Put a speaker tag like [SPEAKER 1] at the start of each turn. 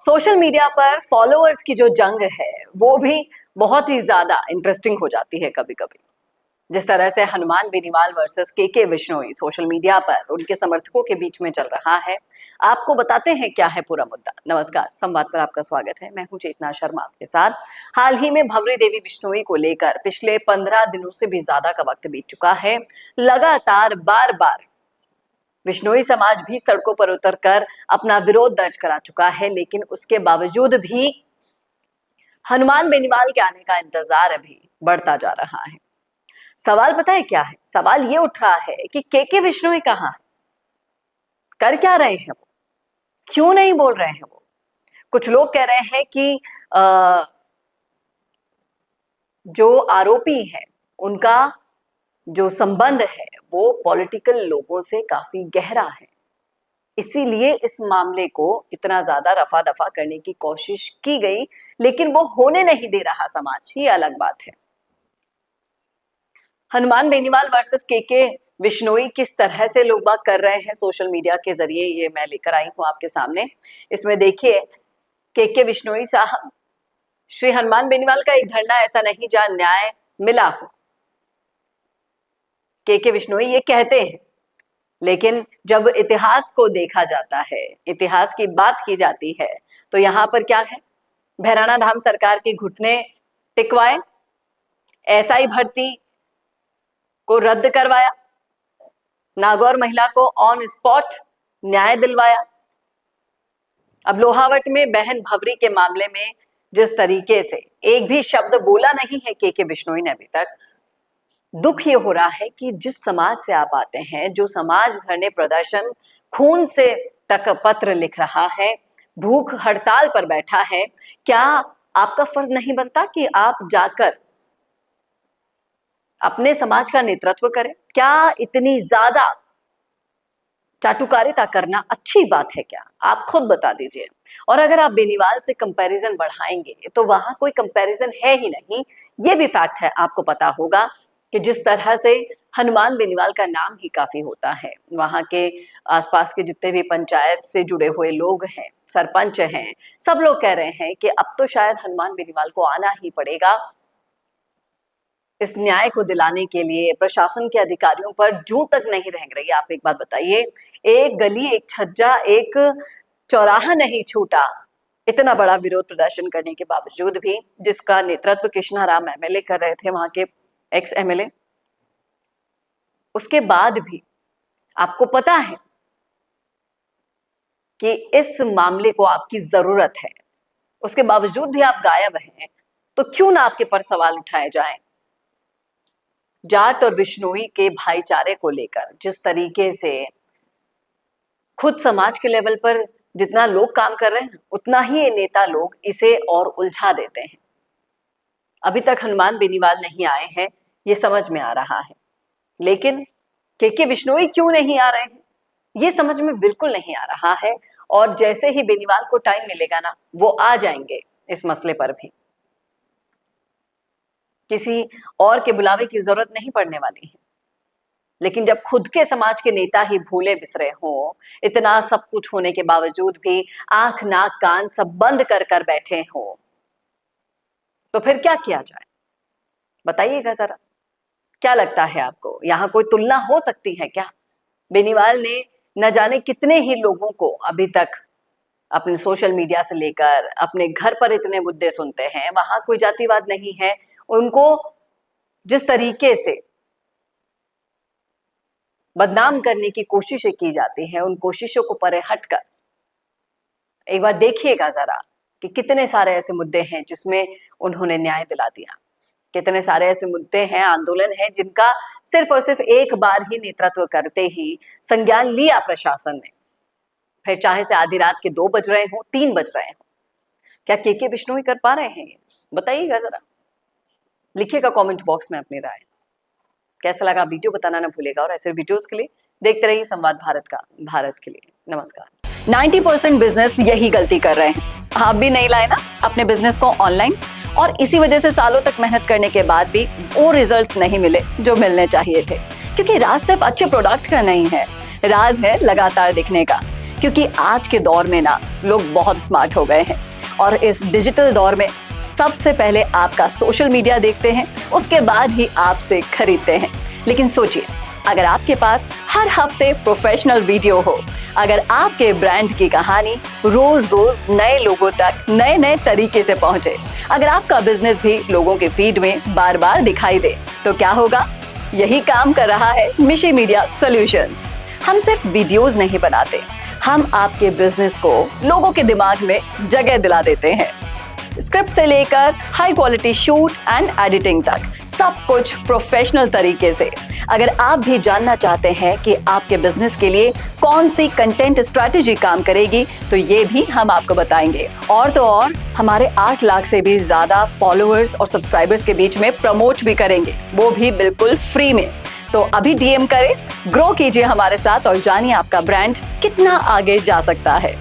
[SPEAKER 1] Social media पर followers की जो जंग है वो भी बहुत ही ज्यादा इंटरेस्टिंग हो जाती है कभी कभी। जिस तरह से हनुमान बेनीवाल वर्सेस के बिश्नोई सोशल मीडिया पर उनके समर्थकों के बीच में चल रहा है, आपको बताते हैं क्या है पूरा मुद्दा। नमस्कार, संवाद पर आपका स्वागत है। मैं हूं चेतना शर्मा आपके साथ। हाल ही में भंवरी देवी बिश्नोई को लेकर पिछले 15 दिनों से भी ज्यादा का वक्त बीत चुका है। लगातार बार बार बिश्नोई समाज भी सड़कों पर उतरकर अपना विरोध दर्ज करा चुका है, लेकिन उसके बावजूद भी हनुमान बेनीवाल के आने का इंतजार अभी बढ़ता जा रहा है। सवाल पता है क्या है? सवाल ये उठ रहा है कि के बिश्नोई कहाँ है, कर क्या रहे हैं वो, क्यों नहीं बोल रहे हैं वो। कुछ लोग कह रहे हैं कि जो आरोपी है उनका जो संबंध है वो पॉलिटिकल लोगों से काफी गहरा है, इसीलिए इस मामले को इतना ज्यादा रफा दफा करने की कोशिश की गई, लेकिन वो होने नहीं दे रहा समाज, ये अलग बात है। हनुमान बेनीवाल वर्सेस के बिश्नोई किस तरह से लोग बात कर रहे हैं सोशल मीडिया के जरिए, ये मैं लेकर आई हूं आपके सामने। इसमें देखिए, के बिश्नोई साहब, श्री हनुमान बेनीवाल का एक धरना ऐसा नहीं जहां न्याय मिला हो, के बिश्नोई ये कहते हैं, लेकिन जब इतिहास को देखा जाता है, इतिहास की बात की जाती है, तो यहां पर क्या है, भैराना धाम सरकार के घुटने टिकवाए, एसआई भर्ती को रद्द करवाया, नागौर महिला को ऑन स्पॉट न्याय दिलवाया। अब लोहावट में बहन भंवरी के मामले में जिस तरीके से एक भी शब्द बोला नहीं है के बिश्नोई ने अभी तक, दुख ये हो रहा है कि जिस समाज से आप आते हैं, जो समाज धरने प्रदर्शन खून से तक पत्र लिख रहा है, भूख हड़ताल पर बैठा है, क्या आपका फर्ज नहीं बनता कि आप जाकर अपने समाज का नेतृत्व करें? क्या इतनी ज्यादा चाटुकारिता करना अच्छी बात है क्या? आप खुद बता दीजिए। और अगर आप बेनीवाल से कंपैरिजन बढ़ाएंगे तो वहां कोई कंपैरिजन है ही नहीं, ये भी फैक्ट है। आपको पता होगा कि जिस तरह से हनुमान बेनीवाल का नाम ही काफी होता है, वहां के आसपास के जितने भी पंचायत से जुड़े हुए लोग हैं, सरपंच हैं, सब लोग कह रहे हैं कि अब तो शायद हनुमान बेनीवाल को आना ही पड़ेगा इस न्याय को दिलाने के लिए। प्रशासन के अधिकारियों पर जूं तक नहीं रह रही। आप एक बात बताइए, एक गली, एक छज्जा, एक चौराहा नहीं छूटा, इतना बड़ा विरोध प्रदर्शन करने के बावजूद भी, जिसका नेतृत्व कृष्णाराम एमएलए कर रहे थे, वहां के एक्स एमएलए, उसके बाद भी आपको पता है कि इस मामले को आपकी जरूरत है, उसके बावजूद भी आप गायब हैं, तो क्यों ना आपके पर सवाल उठाए जाएं। जाट और बिश्नोई के भाईचारे को लेकर जिस तरीके से खुद समाज के लेवल पर जितना लोग काम कर रहे हैं, उतना ही ये नेता लोग इसे और उलझा देते हैं। अभी तक हनुमान बेनीवाल नहीं आए हैं, ये समझ में आ रहा है, लेकिन के बिश्नोई क्यों नहीं आ रहे हैं, ये समझ में बिल्कुल नहीं आ रहा है। और जैसे ही बेनीवाल को टाइम मिलेगा ना, वो आ जाएंगे इस मसले पर भी। किसी और के बुलावे की जरूरत नहीं पड़ने वाली है। लेकिन जब खुद के समाज के नेता ही भूले बिसरे हों, इतना सब कुछ होने के बावजूद भी आंख नाक कान सब बंद कर कर बैठे हों, तो फिर क्या किया जाए? बताइएगा जरा, क्या लगता है आपको? यहां कोई तुलना हो सकती है क्या? बेनीवाल ने न जाने कितने ही लोगों को अभी तक अपने सोशल मीडिया से लेकर अपने घर पर इतने मुद्दे सुनते हैं, वहां कोई जातिवाद नहीं है। उनको जिस तरीके से बदनाम करने की कोशिशें की जाती हैं, उन कोशिशों को परे हटकर एक बार देखिएगा जरा कि कितने सारे ऐसे मुद्दे हैं जिसमें उन्होंने न्याय दिला दिया। कितने सारे ऐसे मुद्दे हैं, आंदोलन है, जिनका सिर्फ और सिर्फ एक बार ही नेतृत्व करते ही संज्ञान लिया प्रशासन ने, फिर चाहे से आधी रात के 2 बज रहे हो, 3 बज रहे हो, क्या के बिश्नोई कर पा रहे हैं? बताइएगा जरा, लिखिएगा कमेंट बॉक्स में अपनी राय। कैसा लगा वीडियो बताना ना भूलेगा, और ऐसे वीडियोस के लिए देखते रहिए संवाद भारत का, भारत के लिए। नमस्कार। 90% बिजनेस यही गलती कर रहे हैं। आप भी नहीं लाए ना अपने बिजनेस को ऑनलाइन, और इसी वजह से सालों तक मेहनत करने के बाद भी वो रिजल्ट्स नहीं मिले जो मिलने चाहिए थे। क्योंकि राज सिर्फ अच्छे प्रोडक्ट का नहीं है, राज है लगातार दिखने का। क्योंकि आज के दौर में ना लोग बहुत स्मार्ट हो गए हैं और इस डिजिटल दौर में सबसे पहले आपका सोशल मीडिया देखते हैं, उसके बाद ही आपसे खरीदते हैं। लेकिन सोचिए, अगर आपके पास हर हफ्ते प्रोफेशनल वीडियो हो, अगर आपके ब्रांड की कहानी रोज रोज नए लोगों तक नए नए तरीके से पहुंचे, अगर आपका बिजनेस भी लोगों के फीड में बार बार दिखाई दे, तो क्या होगा? यही काम कर रहा है मिशी मीडिया सॉल्यूशंस। हम सिर्फ वीडियोस नहीं बनाते, हम आपके बिजनेस को लोगों के दिमाग में जगह दिला देते हैं। स्क्रिप्ट से लेकर high quality shoot and editing तक सब कुछ प्रोफेशनल तरीके से। अगर आप भी जानना चाहते हैं कि आपके बिजनेस के लिए कौन सी कंटेंट स्ट्रैटेजी काम करेगी, तो ये भी हम आपको बताएंगे। और तो और हमारे 8 लाख से भी ज्यादा फॉलोअर्स और सब्सक्राइबर्स के बीच में प्रमोट भी करेंगे, वो भी बिल्कुल फ्री में। तो अभी डीएम करें, ग्रो कीजिए हमारे साथ और जानिए आपका ब्रांड कितना आगे जा सकता है।